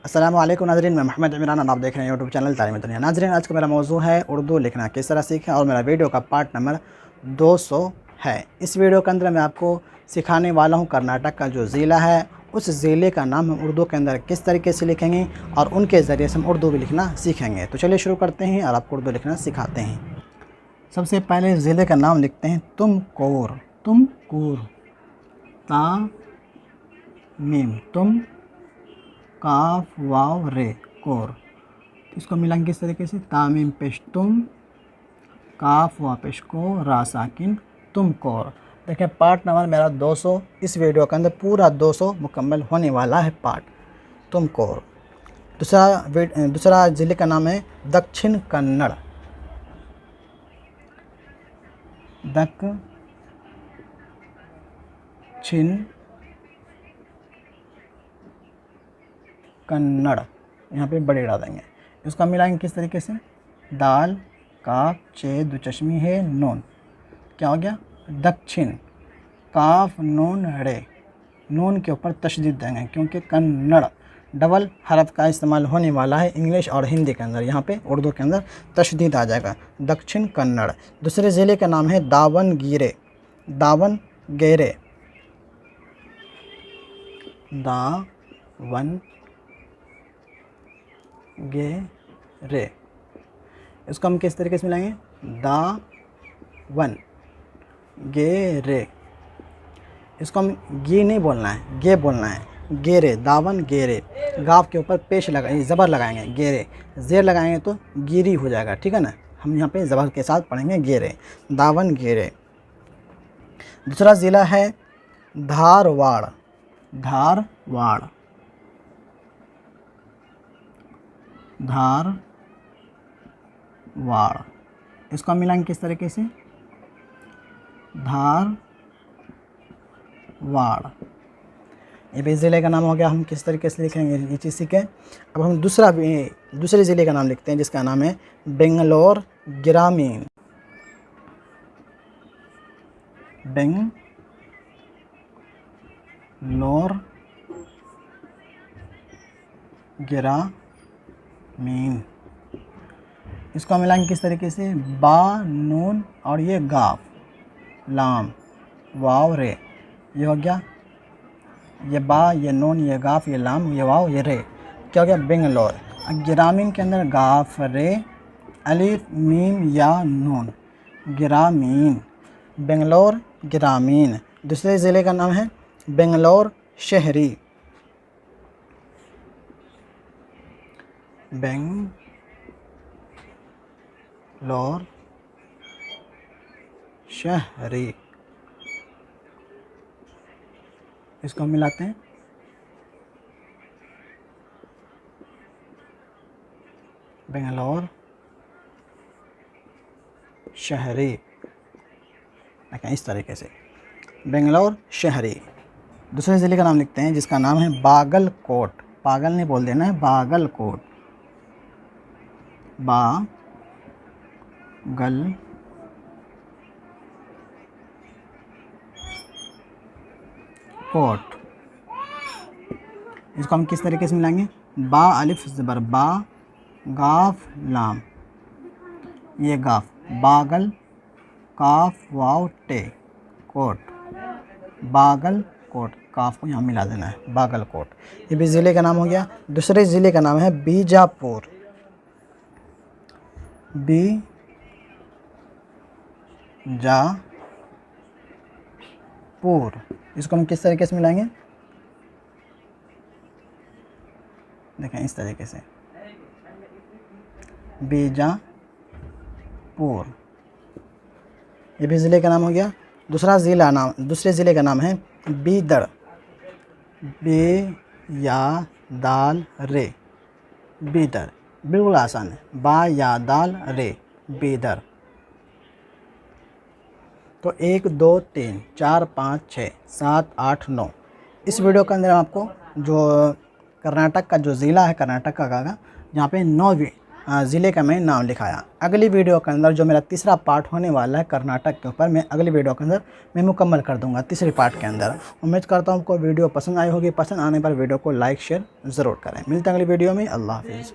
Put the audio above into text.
अस्सलामु अलैकुम नाज़रीन, मैं मोहम्मद इमरान और आप देख रहे हैं यूट्यूब चैनल तालीम दुनिया। नाज़रीन, आज का मेरा मौजू है उर्दू लिखना किस तरह सीखें और मेरा वीडियो का पार्ट नंबर 200 है। इस वीडियो के अंदर मैं आपको सिखाने वाला हूं कर्नाटक का जो ज़िला है उस ज़िले का नाम हम उर्दू के अंदर किस तरीके से लिखेंगे और उनके ज़रिए से हम उर्दू भी लिखना सीखेंगे। तो चलिए शुरू करते हैं और आपको उर्दू लिखना सिखाते हैं। सबसे पहले ज़िले का नाम लिखते हैं तुमकोर। तुमकोर, ता मीम, तुम काफ वाव रे, कोर। इसको मिलाएंगे किस तरीके से, तामीम पेश तुम, काफ वा पेश को, रा साकिन, तुम कोर। देखें पार्ट नंबर मेरा 200, इस वीडियो के अंदर पूरा 200 मुकम्मल होने वाला है पार्ट तुम कोर। दूसरा ज़िले का नाम है दक्षिण कन्नड़। दक्षिण कन्नड़, यहाँ पे बड़े डाल देंगे। इसको मिलाएंगे किस तरीके से, दाल काफ चे दो चश्मी है नून, क्या हो गया दक्षिण, काफ नून रे, नून के ऊपर तशदीद देंगे क्योंकि कन्नड़ डबल हरफ का इस्तेमाल होने वाला है इंग्लिश और हिंदी के अंदर, यहाँ पे उर्दू के अंदर तशदीद आ जाएगा, दक्षिण कन्नड़। दूसरे ज़िले का नाम है दावनगीरे। दावनगेरे, गे इसको हम किस तरीके से मिलाएंगे, दा वन गे रे। इसको हम गे नहीं बोलना है, गे बोलना है, गेरे, दावन गेरे। गाफ के ऊपर पेश लगाएंगे, ज़बर लगाएंगे, गेरे, जेर लगाएंगे तो गिरी हो जाएगा, ठीक है ना। हम यहाँ पे ज़बर के साथ पढ़ेंगे गेरे, दावन गेरे। दूसरा ज़िला है धारवाड़। धारवाड़, धारवाड़, इसको हम मिलाएंगे किस तरीके से, धारवाड़। ये भी ज़िले का नाम हो गया। हम किस तरीके से लिखेंगे ये चीज़ सीखें। अब हम दूसरे ज़िले का नाम लिखते हैं जिसका नाम है बेंगलोर ग्रामीण। बेंगलोर ग्रामीण, इसको मिलाएंगे किस तरीके से, बा नून और ये गाफ, लाम वाव रे, ये हो गया, ये बा ये नून ये गाफ ये लाम ये वाव ये रे, क्या हो गया बेंगलोर। ग्रामीण के अंदर गाफ रे अलिफ मीम या नून, ग्रामीण, बेंगलोर ग्रामीण। दूसरे ज़िले का नाम है बेंगलोर शहरी। बेंगलोर शहरी, इसको हम मिलाते हैं, बेंगलोर शहरी, देखिए इस तरीके से बेंगलोर शहरी। दूसरे ज़िले का नाम लिखते हैं जिसका नाम है बागलकोट। पागल नहीं बोल देना है, बागलकोट, बागल कोट। इसको हम किस तरीके से मिलाएंगे, बा अलिफ ज़बर बा, गाफ लाम, ये गाफ, बागल काफ वाव टे, कोट, बागल कोट, काफ को यहाँ मिला देना है, बागल कोट। ये भी ज़िले का नाम हो गया। दूसरे ज़िले का नाम है बीजापुर। बीजापुर, इसको हम किस तरीके से मिलाएंगे, देखें इस तरीके से, बीजापुर। ये भी ज़िले का नाम हो गया। दूसरे ज़िले का नाम है बीदर। बे या दाल रे, बीदर, बिल्कुल आसान है, बा या दाल रे, बीदर। तो 1 2 3 4 5 6 7 8 9, इस वीडियो के अंदर आपको जो कर्नाटक का जो ज़िला है कर्नाटक का जहाँ पे ज़िले का मैं नाम लिखाया। अगली वीडियो के अंदर जो मेरा तीसरा पार्ट होने वाला है कर्नाटक के ऊपर, मैं अगली वीडियो के अंदर मैं मुकम्मल कर दूंगा तीसरे पार्ट के अंदर। उम्मीद करता हूँ आपको वीडियो पसंद आई होगी। पसंद आने पर वीडियो को लाइक शेयर ज़रूर करें। मिलते हैं अगली वीडियो में। अल्लाह हाफिज़।